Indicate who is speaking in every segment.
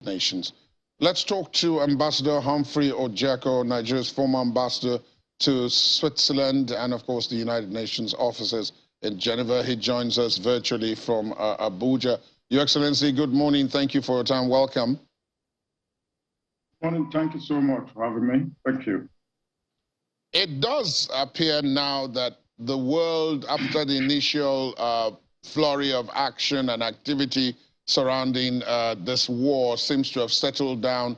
Speaker 1: Nations. Let's talk to Ambassador Humphrey Orjiakor, Nigeria's former ambassador to Switzerland and, of course, the United Nations offices in Geneva. He joins us virtually from Abuja. Your Excellency, good morning. Thank you for your time. Welcome.
Speaker 2: Morning. Thank you so much for having me. Thank you.
Speaker 1: It does appear now that the world, after the initial flurry of action and activity surrounding this war, seems to have settled down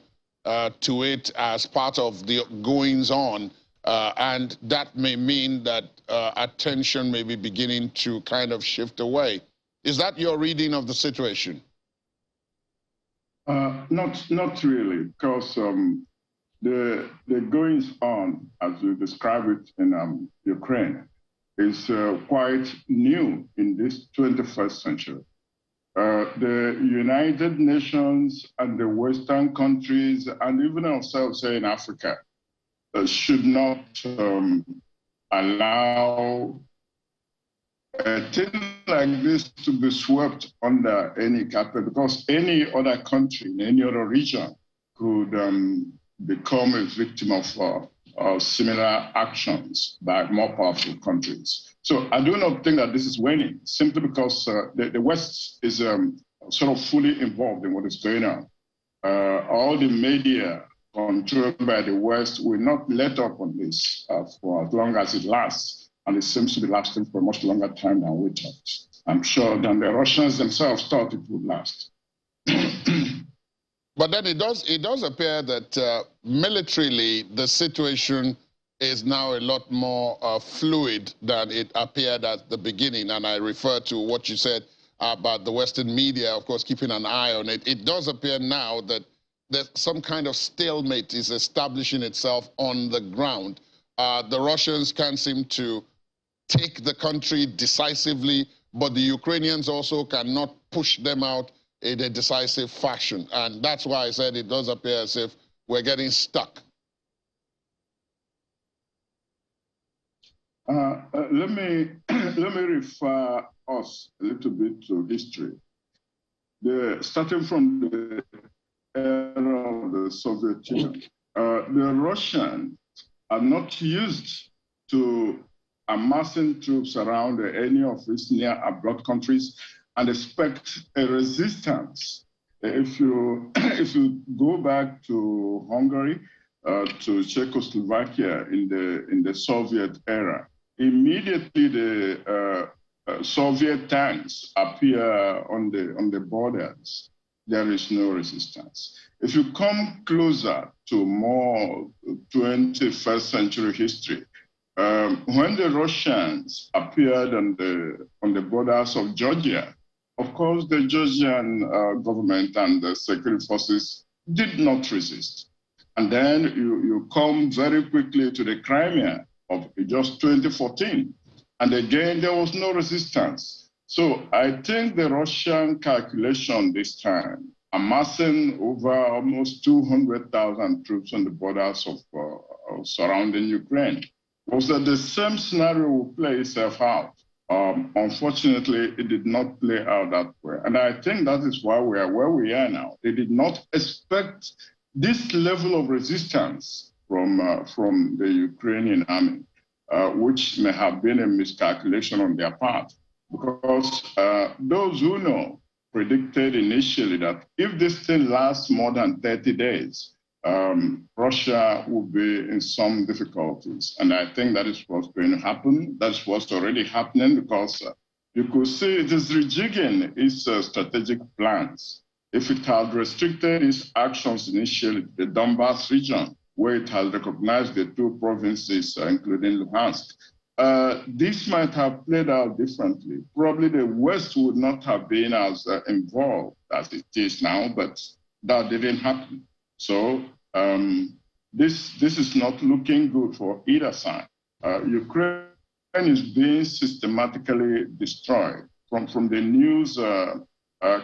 Speaker 1: to it as part of the goings-on, and that may mean that attention may be beginning to kind of shift away. Is that your reading of the situation?
Speaker 2: Not really, because the goings-on, as you describe it in Ukraine, is quite new in this 21st century. The United Nations and the Western countries, and even ourselves here in Africa, should not allow a thing like this to be swept under any carpet, because any other country in any other region could become a victim of similar actions by more powerful countries. So I do not think that this is waning, simply because the West is sort of fully involved in what is going on. All the media controlled by the West will not let up on this for as long as it lasts. And it seems to be lasting for a much longer time than we thought. I'm sure than the Russians themselves thought it would last.
Speaker 1: But then it does appear that militarily the situation is now a lot more fluid than it appeared at the beginning. And I refer to what you said about the Western media, of course, keeping an eye on it. It does appear now that some kind of stalemate is establishing itself on the ground. The Russians can't seem to take the country decisively, but the Ukrainians also cannot push them out in a decisive fashion. And that's why I said it does appear as if we're getting stuck.
Speaker 2: Let me refer us a little bit to history. Starting from the era of the Soviet Union, the Russians are not used to amassing troops around any of its near abroad countries and expect a resistance. If you go back to Hungary, to Czechoslovakia in the Soviet era, immediately the Soviet tanks appear on the borders. There is no resistance. If you come closer to more 21st century history, when the Russians appeared on the borders of Georgia, of course, the Georgian government and the security forces did not resist. And then you come very quickly to the Crimea of just 2014. And again, there was no resistance. So I think the Russian calculation this time, amassing over almost 200,000 troops on the borders of surrounding Ukraine, was that the same scenario will play itself out. Unfortunately, it did not play out that way. And I think that is why we are where we are now. They did not expect this level of resistance from the Ukrainian army, which may have been a miscalculation on their part. Because those who know predicted initially that if this thing lasts more than 30 days, Russia will be in some difficulties. And I think that is what's going to happen. That's what's already happening, because you could see it is rejigging its strategic plans. If it had restricted its actions initially to the Donbass region, where it has recognized the two provinces, including Luhansk, this might have played out differently. Probably the West would not have been as involved as it is now, but that didn't happen. So this is not looking good for either side. Ukraine is being systematically destroyed. From the news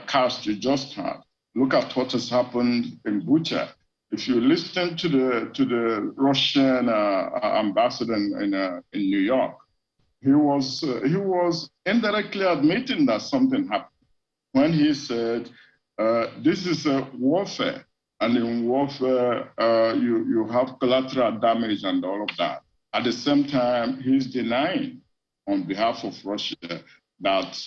Speaker 2: cast you just had, look at what has happened in Bucha. If you listen to the Russian ambassador in New York, he was indirectly admitting that something happened when he said This is a warfare, and in warfare, you have collateral damage and all of that. At the same time, he's denying on behalf of Russia that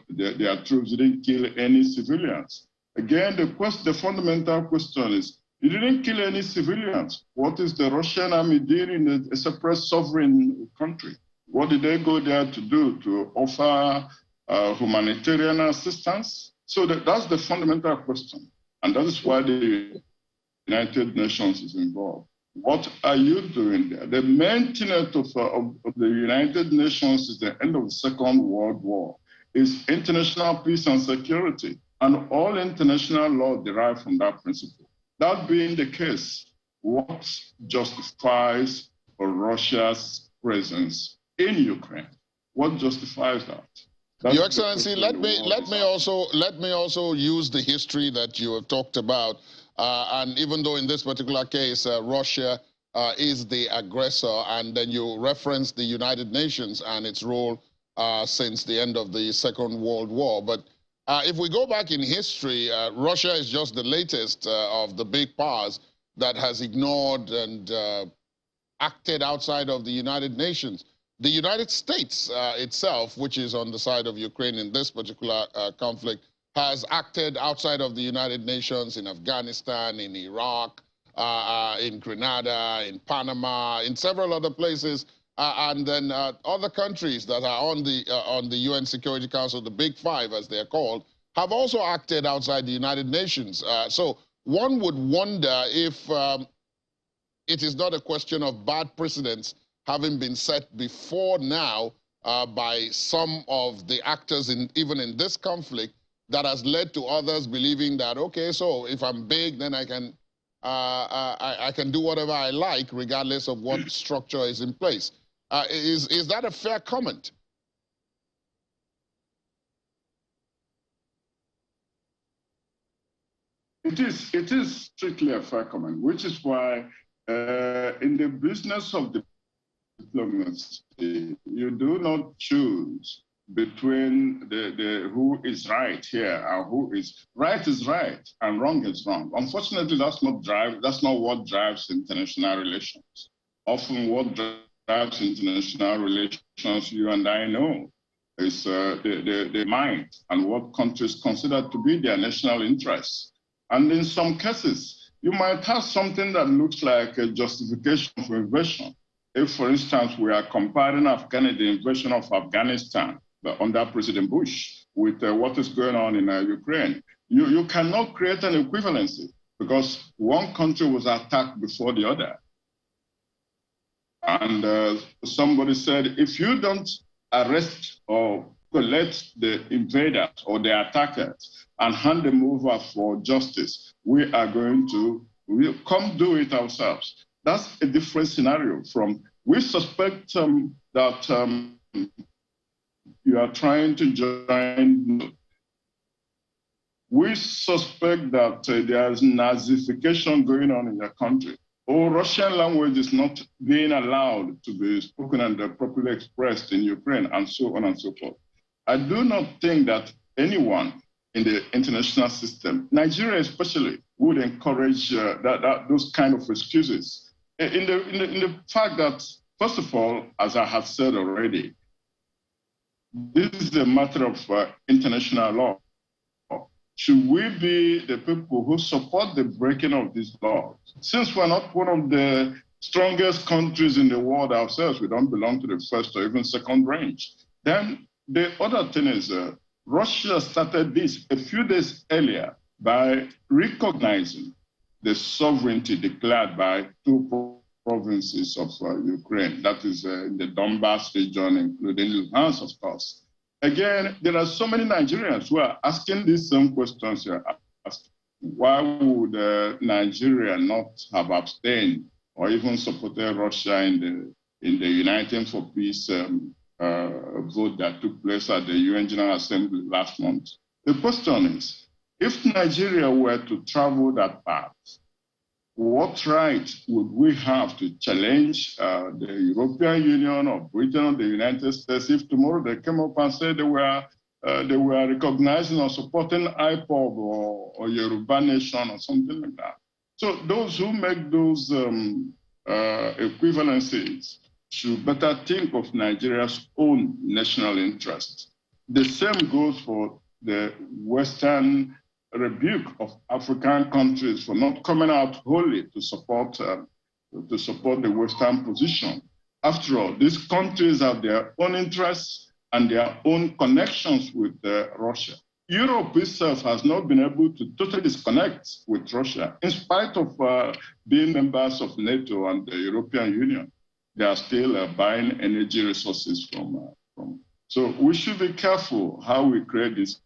Speaker 2: their troops didn't kill any civilians. Again, the fundamental question is, you didn't kill any civilians. What is the Russian army doing in a separate sovereign country? What did they go there to do? To offer humanitarian assistance? So that's the fundamental question. And that is why the United Nations is involved. What are you doing there? The main tenet of the United Nations is the end of the Second World War, is international peace and security. And all international law derive from that principle. That being the case, what justifies Russia's presence in Ukraine? What justifies that? That's
Speaker 1: Your Excellency, let me also use the history that you have talked about. And even though in this particular case, Russia is the aggressor, and then you reference the United Nations and its role since the end of the Second World War. But if we go back in history, Russia is just the latest of the big powers that has ignored and acted outside of the United Nations. The United States itself, which is on the side of Ukraine in this particular conflict, has acted outside of the United Nations in Afghanistan, in Iraq, in Grenada, in Panama, in several other places, and then other countries that are on the UN Security Council, the Big Five as they're called, have also acted outside the United Nations. So one would wonder if it is not a question of bad precedents having been set before now by some of the actors even in this conflict, that has led to others believing that, okay, so if I'm big, then I can do whatever I like, regardless of what structure is in place. Is that a fair comment?
Speaker 2: It is strictly a fair comment, which is why in the business of diplomacy, you do not choose between who is right here and who is right and wrong is wrong. Unfortunately, that's not what drives international relations. Often what drives international relations, you and I know, is the mind and what countries consider to be their national interests. And in some cases, you might have something that looks like a justification for invasion. If, for instance, we are comparing the invasion of Afghanistan under President Bush with what is going on in Ukraine, you cannot create an equivalency because one country was attacked before the other. And somebody said, if you don't arrest or collect the invaders or the attackers and hand them over for justice, we'll come do it ourselves. That's a different scenario from, we suspect that you are trying to join. We suspect that there is Nazification going on in your country, or Russian language is not being allowed to be spoken and properly expressed in Ukraine, and so on and so forth. I do not think that anyone in the international system, Nigeria especially, would encourage those kind of excuses. In the fact that, first of all, as I have said already, this is a matter of international law. Should we be the people who support the breaking of these laws? Since we're not one of the strongest countries in the world ourselves, we don't belong to the first or even second range. Then the other thing is Russia started this a few days earlier by recognizing the sovereignty declared by two provinces of Ukraine, that is in the Donbass region, including Luhansk, of course. Again, there are so many Nigerians who are asking these same questions here. Why would Nigeria not have abstained or even supported Russia in the Uniting for Peace vote that took place at the UN General Assembly last month? The question is, if Nigeria were to travel that path, what right would we have to challenge the European Union or Britain or the United States if tomorrow they came up and said they were they were recognizing or supporting IPOB or Yoruba Nation or something like that. So those who make those equivalencies should better think of Nigeria's own national interests. The same goes for the Western rebuke of African countries for not coming out wholly to support the Western position. After all, these countries have their own interests and their own connections with Russia. Europe itself has not been able to totally disconnect with Russia, in spite of being members of NATO and the European Union. They are still buying energy resources from. So we should be careful how we create these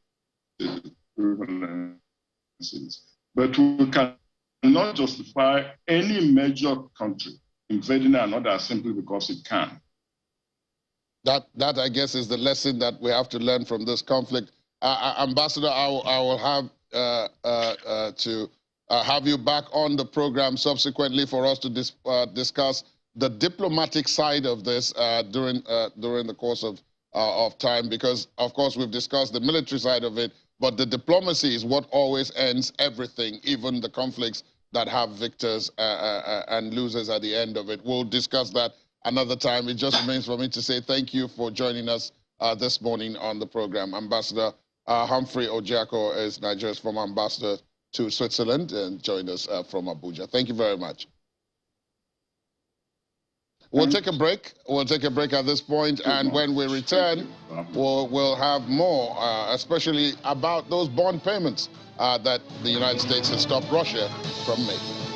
Speaker 2: equivalencies. But we cannot justify any major country invading another simply because it can.
Speaker 1: That I guess is the lesson that we have to learn from this conflict. Ambassador, I will have to have you back on the program subsequently for us to discuss the diplomatic side of this during the course of time, because of course we've discussed the military side of it, but the diplomacy is what always ends everything, even the conflicts that have victors and losers at the end of it. We'll discuss that another time. It just remains for me to say thank you for joining us this morning on the program. Ambassador Humphrey Orjiakor is Nigeria's former ambassador to Switzerland and joined us from Abuja. Thank you very much. We'll take a break. We'll take a break at this point, and when we return, we'll have more, especially about those bond payments that the United States has stopped Russia from making.